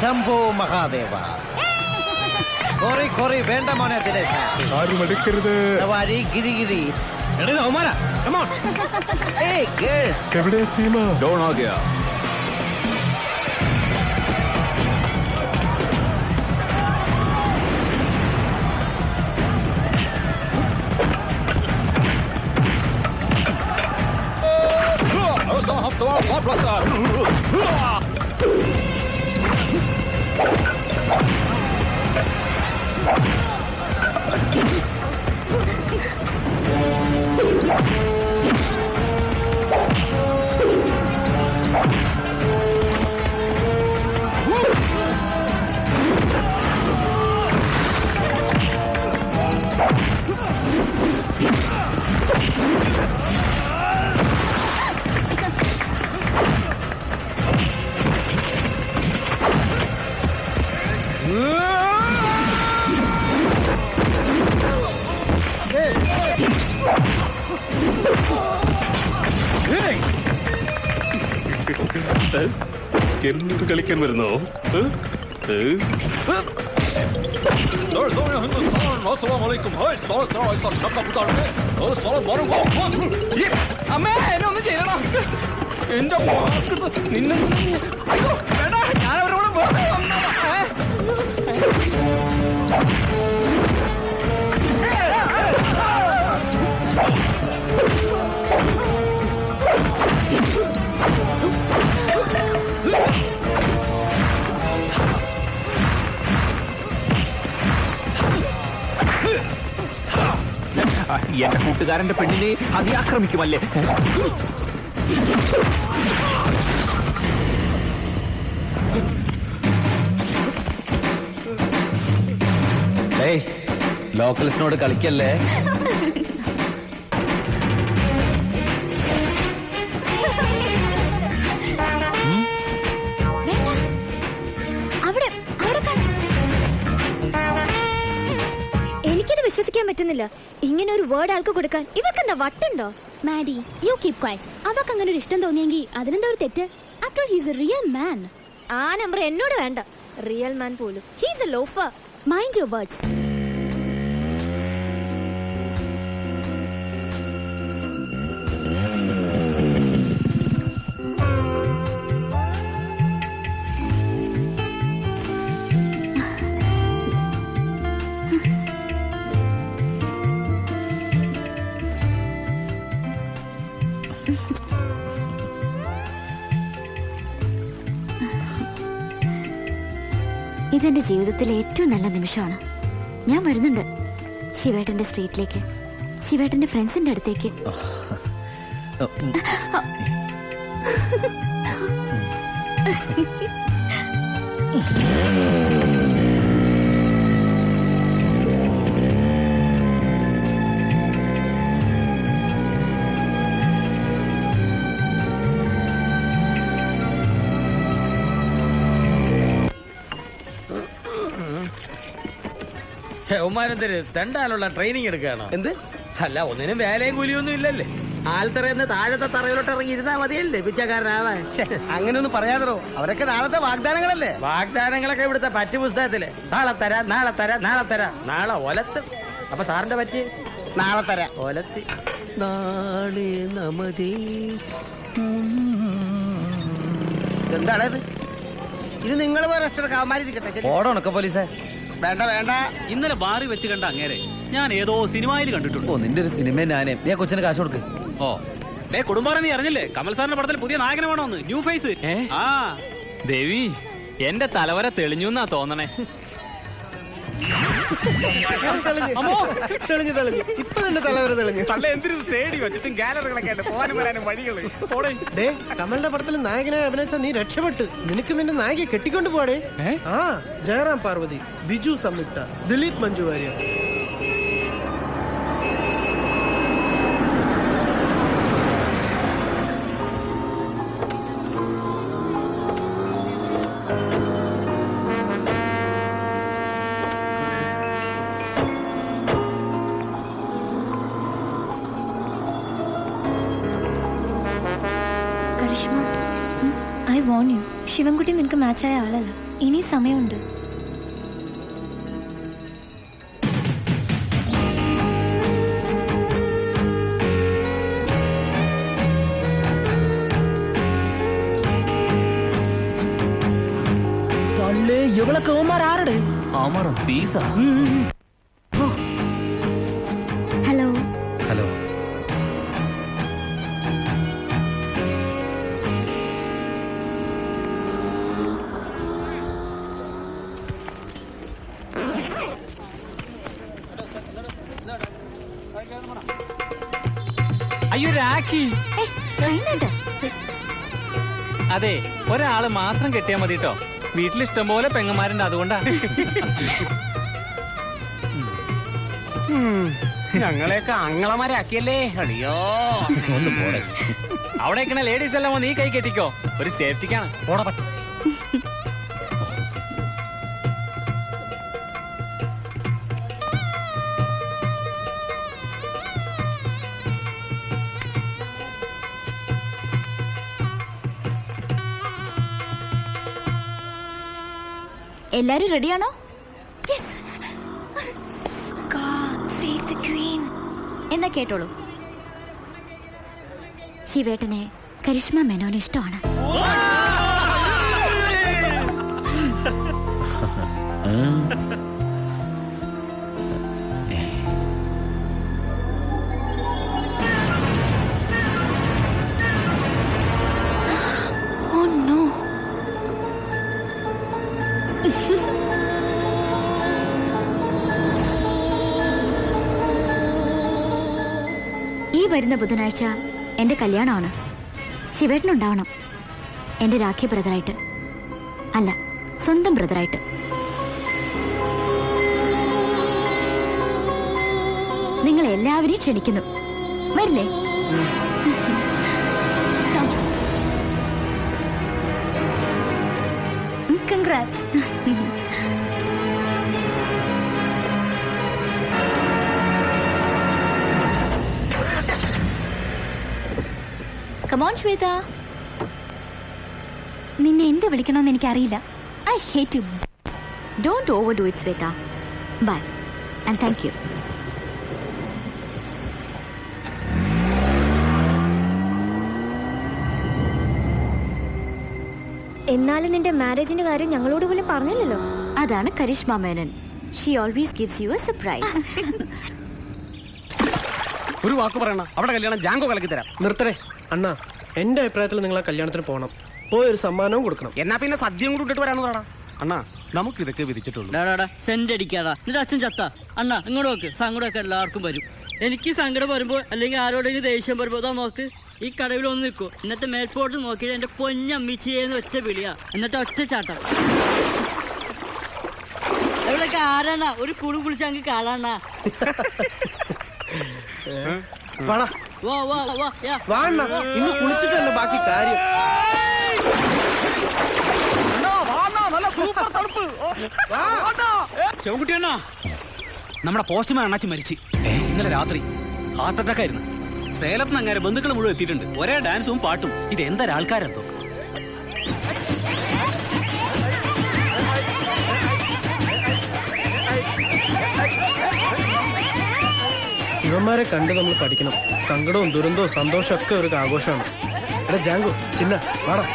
ശംഭോ Mahadeva. Quarry വേണ്ട മോനെ ദിനേശ. ആരും എടുക്കരുത്. സവാരി ഗിരിഗിരി. എവിടെ സീമ? ഡോൺ ആ ഗയാ. എന്നിട്ട് കളിക്കാൻ വരുന്നോ? അമ്മേ എന്നെ ഒന്ന് ചെയ്യണം. എന്റെ മാസ്ക് നിന്നെ ഞാൻ അവരോട് വെറുതെ വന്നതാ. എന്റെ കൂട്ടുകാരന്റെ പെണ്ണിനെ അതിയാക്രമിക്കുമല്ലേ? ലോക്കൽസിനോട് കളിക്കല്ലേ. എനിക്കത് വിശ്വസിക്കാൻ പറ്റുന്നില്ല. ഇങ്ങനെ ഒരു വേർഡ് ആൾക്ക് കൊടുക്കാൻ ഇവർക്കെന്താ വട്ടുണ്ടോ? Maddy, you keep quiet. അവർക്ക് അങ്ങനെ ഒരു ഇഷ്ടം തോന്നിയെങ്കിൽ അതിനെന്താ ഒരു തെറ്റ്? After he's a real man. ആ നമ്പർ എന്നോട് വേണ്ട. റിയൽ മാൻ പോലും. He's a loafer. Mind your words. ഇതെന്റെ ജീവിതത്തിലെ ഏറ്റവും നല്ല നിമിഷമാണ്. ഞാൻ വരുന്നുണ്ട് ശിവേട്ടന്റെ സ്ട്രീറ്റിലേക്ക്, ശിവേട്ടന്റെ ഫ്രണ്ട്സിന്റെ അടുത്തേക്ക്. ഉമ്മാരെന്തൊരു തെണ്ടാനുള്ള ട്രെയിനിങ് എടുക്കുകയാണോ? എന്ത്? അല്ല, ഒന്നിനും വേലയും കൂലിയൊന്നും ഇല്ലല്ലേ. ആൽത്തറയെന്ന് താഴത്തെ തറയിലോട്ട് ഇറങ്ങി ഇരുന്നാ മതിയല്ലേ പിച്ചക്കാരനാവാൻ. അങ്ങനെയൊന്നും പറയാതോ. അവരൊക്കെ നാളത്തെ വാഗ്ദാനങ്ങളല്ലേ. വാഗ്ദാനങ്ങളൊക്കെ ഇവിടുത്തെ പറ്റു പുസ്തകത്തില്. നാളെ തരാം, നാളെ തരാം, നാളെ തരാം. നാളെ ഒലത്ത്. അപ്പൊ സാറിന്റെ പറ്റി നാളെ തരാം. ഒലത്തി നാളെ നമതി. എന്താണത്? ഇത് നിങ്ങൾ റെസ്റ്റോറന്റ് ഓടണൊക്കെ പോലീസേ. വേണ്ട വേണ്ട. ഇന്നലെ ബാറി വെച്ച് കണ്ട അങ്ങേരെ ഞാൻ ഏതോ സിനിമയിൽ കണ്ടിട്ടുണ്ട്. ഓ, നിന്റെ ഒരു സിനിമ ഞാനേ. നീ കൊച്ചിന് കാശ് കൊടുക്ക്. ഓ, കുടുംബാരം നീ അറിഞ്ഞില്ലേ? കമൽ സാറിന്റെ പടത്തിൽ പുതിയ നായകനെ വേണോന്ന്. New face. ആ ദേവി, എന്റെ തലവര തെളിഞ്ഞു എന്നാ തോന്നണേ. തെളിഞ്ഞു തെളിഞ്ഞു. ഇപ്പൊ തന്നെ തലവര തെളിഞ്ഞു. എന്തിനു സ്റ്റേഡിയം വെച്ചിട്ടും ഗാലറികളൊക്കെ ആയിട്ട് പോകാനും വരാനും വഴികള്. കമലിന്റെ പടത്തിൽ നായകനായി അഭിനയിച്ച നീ രക്ഷപ്പെട്ടു. നിനക്ക് നിന്റെ നായികയെ കെട്ടിക്കൊണ്ട് പോടേ. ആ, Jayaram Parvathi, Biju Samyuktha, Dileep Manju Warrier. Karishma, I won you. Sivankutty നിനക്ക് മാച്ചായ ആളല്ല. ഇനി സമയമുണ്ട്. இவ்வளவு கோமார் ஆறுடு അമറും പീസ. ഹലോ. ഹലോ. അയ്യോ രാഖി. അതെ, ഒരാള് മാത്രം കെട്ടിയാ മതി കേട്ടോ. വീട്ടിൽ ഇഷ്ടംപോലെ പെങ്ങന്മാരുണ്ട്, അതുകൊണ്ടാ. ഞങ്ങളെയൊക്കെ അങ്ങളമാരാക്കിയല്ലേ. അടിയോ ഒന്ന് പോടെ. അവിടെ ഇരിക്കണ ലേഡീസ് എല്ലാം നീ കൈ കെട്ടിക്കോ, ഒരു സേഫ്റ്റിക്കാണ്. ഓടാ പറ്റും. എല്ലാരും റെഡിയാണോ? എന്നാ കേട്ടോളൂ. ശിവേട്ടനെ കരിഷ്മ മേനോന് ഇഷ്ടമാണ്. ഈ വരുന്ന ബുധനാഴ്ച എന്റെ കല്യാണമാണ്. ശിവേട്ടനുണ്ടാവണം, എന്റെ രാഖി ബ്രദറായിട്ട്. അല്ല, സ്വന്തം ബ്രദറായിട്ട്. നിങ്ങൾ എല്ലാവരെയും ക്ഷണിക്കുന്നു. വരില്ലേ? കൺഗ്രാറ്റ്സ്. Come on, Shweta. നിന്നെ എന്ത് വിളിക്കണമെന്ന് എനിക്കറിയില്ല. I hate you. Don't overdo it, Shweta. Bye. And thank you. എന്നാലും നിന്റെ മാരേജിന്റെ കാര്യം ഞങ്ങളോട് പോലും പറഞ്ഞില്ലല്ലോ. അതാണ് Karishma Menon. She always gives you a surprise. ഒരു വാക്ക് പറയണ, അവിടെ കല്യാണം ജാങ്കോ കലക്കി തരാം. നിർത്തരേ അണ്ണാ. എന്റെ അഭിപ്രായത്തിൽ നിങ്ങൾ ആ കല്യാണത്തിന് പോകണം. പോയൊരു സമ്മാനവും കൊടുക്കണം. എന്നാ പിന്നെ സദ്യയും കൂടി ഇട്ടിട്ട് വരാന്ന് പറയണ. അണ്ണാ, നമുക്ക് ഇതൊക്കെ വിധിച്ചിട്ടുള്ളൂ. സെന്റ് അടിക്കാടാ. നിന്റെ അച്ഛൻ ചത്ത അണ്ണാ. ഇങ്ങോട്ട് നോക്ക്. സങ്കടമൊക്കെ എല്ലാവർക്കും വരും. എനിക്ക് സങ്കടം വരുമ്പോ അല്ലെങ്കിൽ ആരോടെങ്കിലും ദേഷ്യം വരുമ്പോ ഇതാ നോക്ക്, ഈ കടവിൽ ഒന്ന് നിൽക്കൂ. എന്നിട്ട് മേൽപോട്ട് നോക്കിയിട്ട് എന്റെ പൊന്നമ്മിച്ചേന്ന് ഒറ്റ വിളിയാ, എന്നിട്ട് ഒറ്റ ചാട്ടം. എവിടെയൊക്കെ ആരാണാ ഒരു കുളി കുളിച്ച് അങ്ങ് കാണാണാ. വാടാ വാ വാ വാ യാ. വാ അണ്ണാ, ഇന്ന് കുളിച്ചിട്ടല്ല ബാക്കി കാര്യം. ശിവൻകുട്ടി അണ്ണാ, നമ്മുടെ പോസ്റ്റ്മാൻ അണ്ണാച്ചി മരിച്ചു ഇന്നലെ രാത്രി. ഹാർട്ട് അറ്റാക്ക് ആയിരുന്നു. സേലത്ത് നിന്ന് അങ്ങനെ ബന്ധുക്കൾ മുഴുവൻ എത്തിയിട്ടുണ്ട്. ഒരേ ഡാൻസും പാട്ടും. ഇത് എന്തൊരാൾക്കാരെന്തോ. ഇവന്മാരെ കണ്ട് നമ്മൾ പഠിക്കണം. സങ്കടവും ദുരന്തവും സന്തോഷവും ഒക്കെ ഒരു ആഘോഷമാണ്. എടാ ജാങ്കോ, ചിന്ന വാടാ.